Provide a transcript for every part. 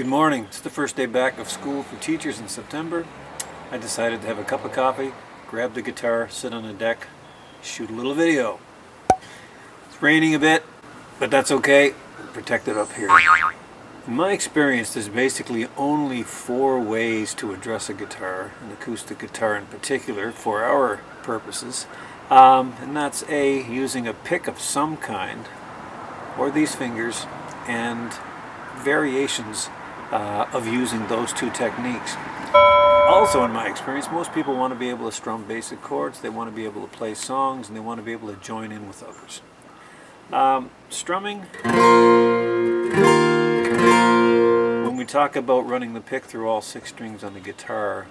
Good morning. It's the first day back of school for teachers in September. I decided to have a cup of coffee, grab the guitar, sit on the deck, shoot a little video. It's raining a bit, but that's okay. We're protected up here. In my experience, there's basically only 4 ways to address a guitar, an acoustic guitar in particular, for our purposes. And that's A, using a pick of some kind, or these fingers, and variations of using those 2 techniques. Also, in my experience, most people want to be able to strum basic chords, they want to be able to play songs, and they want to be able to join in with others. Strumming, when we talk about running the pick through all 6 strings on the guitar,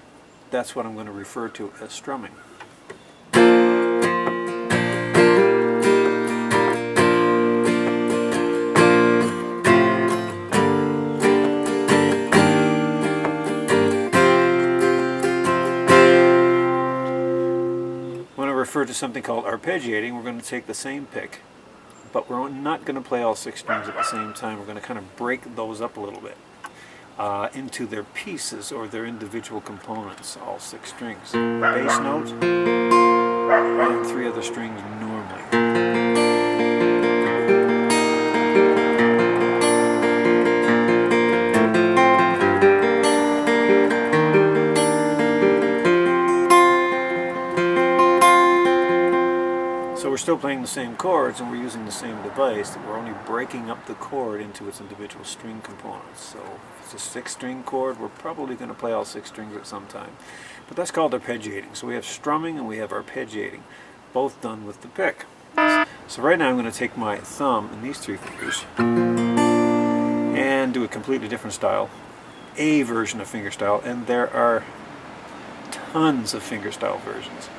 that's what I'm going to refer to as strumming. Refer to something called arpeggiating. We're going to take the same pick, but we're not going to play all 6 strings at the same time. We're going to kind of break those up a little bit into their pieces or their individual components, all 6 strings. Bass note and 3 other strings normally. So we're still playing the same chords and we're using the same device, we're only breaking up the chord into its individual string components. So if it's a 6-string chord, we're probably going to play all 6 strings at some time. But that's called arpeggiating. So we have strumming and we have arpeggiating, both done with the pick. So right now I'm going to take my thumb and these 3 fingers and do a completely different style, a version of fingerstyle, and there are tons of fingerstyle versions.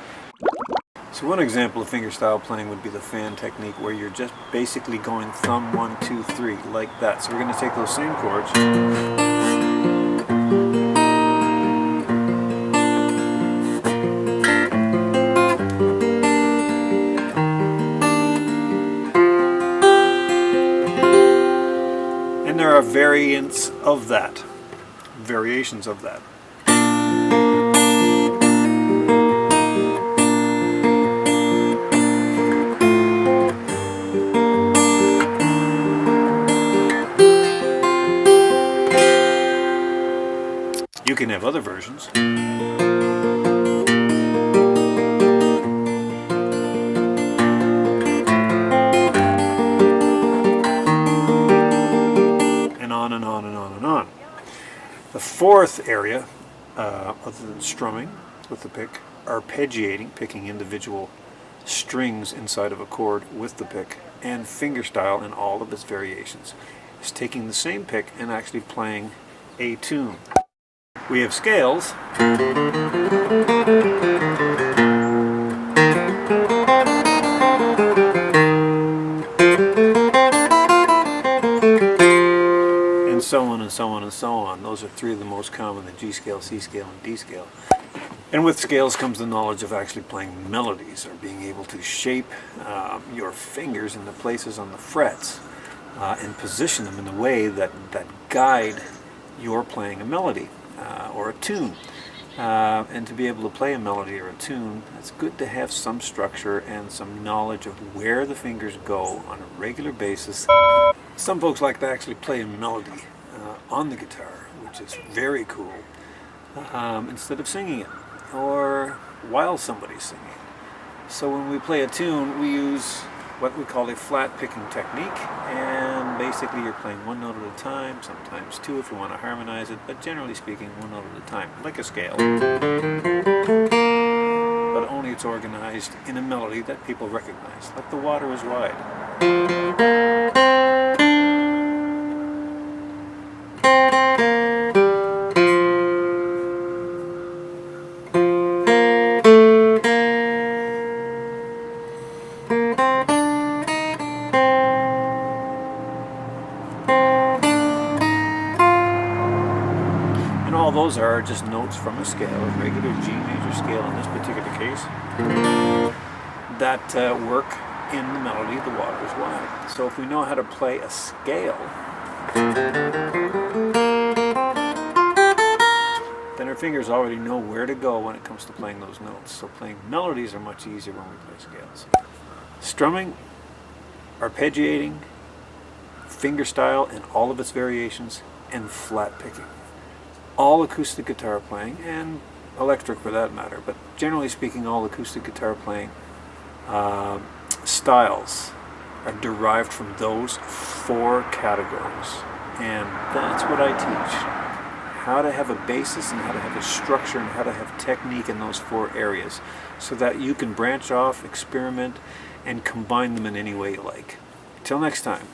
So one example of fingerstyle playing would be the fan technique, where you're just basically going thumb 1, 2, 3 like that. So we're going to take those same chords and there are variations of that. You can have other versions. And on and on and on and on. The 4th area, other than strumming with the pick, arpeggiating, picking individual strings inside of a chord with the pick, and fingerstyle in all of its variations, is taking the same pick and actually playing a tune. We have scales, and so on and so on and so on. Those are 3 of the most common: the G scale, C scale, and D scale. And with scales comes the knowledge of actually playing melodies, or being able to shape your fingers in the places on the frets and position them in a way that guide your playing a melody. Or a tune. And to be able to play a melody or a tune, it's good to have some structure and some knowledge of where the fingers go on a regular basis. Some folks like to actually play a melody on the guitar, which is very cool, instead of singing it, or while somebody's singing. So when we play a tune, we use what we call a flat picking technique, and basically you're playing 1 note at a time, sometimes 2 if you want to harmonize it, but generally speaking 1 note at a time, like a scale. But only it's organized in a melody that people recognize, like The Water Is Wide. All those are just notes from a scale, a regular G major scale in this particular case, that work in the melody, The Water Is Wide. So if we know how to play a scale, fingers already know where to go when it comes to playing those notes. So playing melodies are much easier when we play scales. Strumming, arpeggiating, fingerstyle and all of its variations, and flat picking. All acoustic guitar playing, and electric for that matter, but generally speaking, all acoustic guitar playing styles are derived from those 4 categories. And that's what I teach. How to have a basis and how to have a structure and how to have technique in those 4 areas so that you can branch off, experiment, and combine them in any way you like. Till next time.